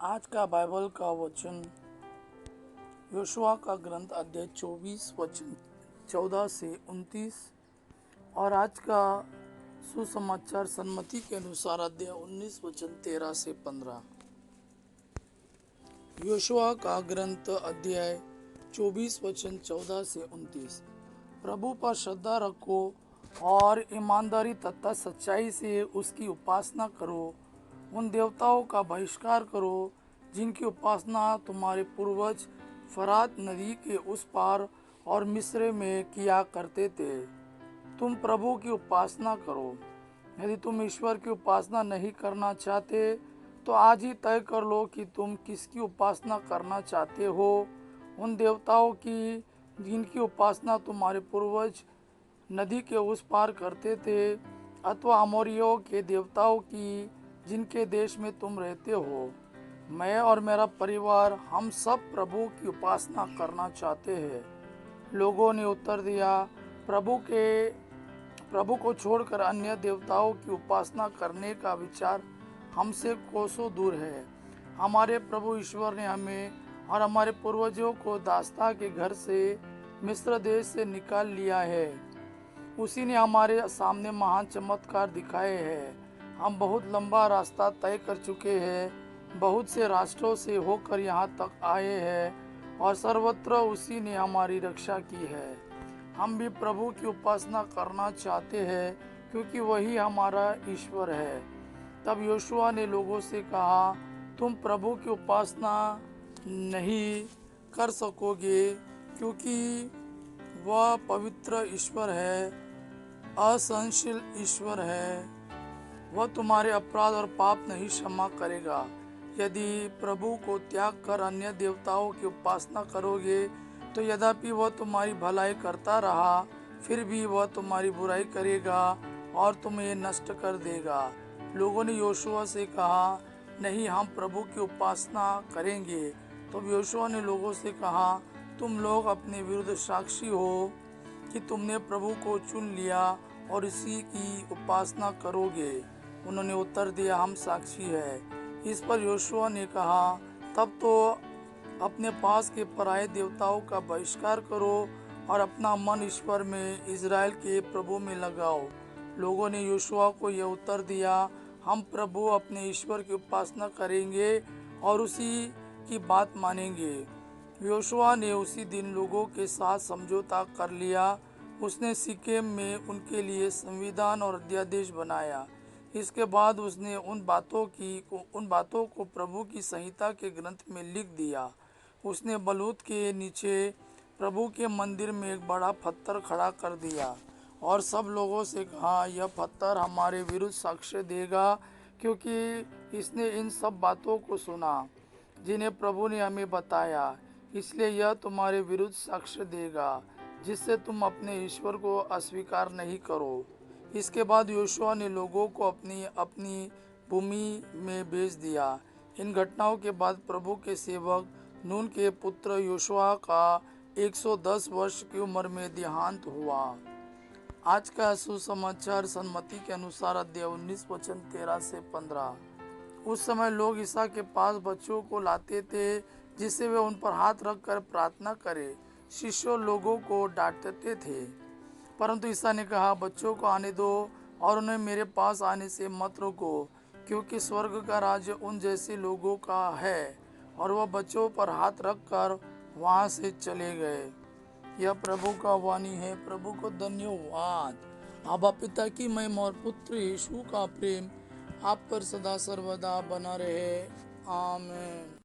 आज का बाइबल का वचन योशुआ का ग्रंथ अध्याय 24 वचन 14 से 29 और आज का सुसमाचार सन्मति के अनुसार अध्याय 19 वचन 13 से 15। योशुआ का ग्रंथ अध्याय 24 वचन 14 से 29। प्रभु पर श्रद्धा रखो और ईमानदारी तथा सच्चाई से उसकी उपासना करो। उन देवताओं का बहिष्कार करो जिनकी उपासना तुम्हारे पूर्वज फरात नदी के उस पार और मिस्र में किया करते थे। तुम प्रभु की उपासना करो। यदि तुम ईश्वर की उपासना नहीं करना चाहते तो आज ही तय कर लो कि तुम किसकी उपासना करना चाहते हो। उन देवताओं की जिनकी उपासना तुम्हारे पूर्वज नदी के उस पार करते थे, अथवा अमोरियों के देवताओं की जिनके देश में तुम रहते हो। मैं और मेरा परिवार हम सब प्रभु की उपासना करना चाहते हैं। लोगों ने उत्तर दिया, प्रभु को छोड़कर अन्य देवताओं की उपासना करने का विचार हमसे कोसों दूर है। हमारे प्रभु ईश्वर ने हमें और हमारे पूर्वजों को दास्ता के घर से मिस्र देश से निकाल लिया है। उसी ने हमारे सामने महान चमत्कार दिखाए हैं। हम बहुत लंबा रास्ता तय कर चुके हैं, बहुत से राष्ट्रों से होकर यहाँ तक आए हैं और सर्वत्र उसी ने हमारी रक्षा की है। हम भी प्रभु की उपासना करना चाहते हैं क्योंकि वही हमारा ईश्वर है। तब योशुआ ने लोगों से कहा, तुम प्रभु की उपासना नहीं कर सकोगे क्योंकि वह पवित्र ईश्वर है, असहनशील ईश्वर है। वह तुम्हारे अपराध और पाप नहीं क्षमा करेगा। यदि प्रभु को त्याग कर अन्य देवताओं की उपासना करोगे तो यद्यपि वह तुम्हारी भलाई करता रहा, फिर भी वह तुम्हारी बुराई करेगा और तुम्हें नष्ट कर देगा। लोगों ने योशुआ से कहा, नहीं, हम प्रभु की उपासना करेंगे। तो योशुआ ने लोगों से कहा, तुम लोग अपने विरुद्ध साक्षी हो कि तुमने प्रभु को चुन लिया और इसी की उपासना करोगे। उन्होंने उत्तर दिया, हम साक्षी है। इस पर योशुआ ने कहा, तब तो अपने पास के पराये देवताओं का बहिष्कार करो और अपना मन ईश्वर में, इज़राइल के प्रभु में लगाओ। लोगों ने योशुआ को यह उत्तर दिया, हम प्रभु अपने ईश्वर की उपासना करेंगे और उसी की बात मानेंगे। योशुआ ने उसी दिन लोगों के साथ समझौता कर लिया। उसने सिकेम में उनके लिए संविधान और अध्यादेश बनाया। इसके बाद उसने उन बातों को प्रभु की संहिता के ग्रंथ में लिख दिया। उसने बलूत के नीचे प्रभु के मंदिर में एक बड़ा पत्थर खड़ा कर दिया और सब लोगों से कहा, यह पत्थर हमारे विरुद्ध साक्ष्य देगा क्योंकि इसने इन सब बातों को सुना जिन्हें प्रभु ने हमें बताया। इसलिए यह तुम्हारे विरुद्ध साक्ष्य देगा जिससे तुम अपने ईश्वर को अस्वीकार नहीं करो। इसके बाद योशुआ ने लोगों को अपनी अपनी भूमि में भेज दिया। इन घटनाओं के बाद प्रभु के सेवक नून के पुत्र योशुआ का 110 वर्ष की उम्र में देहांत हुआ। आज का सुसमाचार सन्मति के अनुसार अध्याय 19 वचन 13 से 15। उस समय लोग ईसा के पास बच्चों को लाते थे जिससे वे उन पर हाथ रखकर प्रार्थना करें। शिष्य लोगों को डांटते थे, परंतु ईसा ने कहा, बच्चों को आने दो और उन्हें मेरे पास आने से मत रोको, क्योंकि स्वर्ग का राज्य उन जैसे लोगों का है। और वह बच्चों पर हाथ रखकर वहां से चले गए। यह प्रभु का वाणी है। प्रभु को धन्यवाद। आबा पिता की महिमा और पुत्र यीशु का प्रेम आप पर सदा सर्वदा बना रहे। आमीन।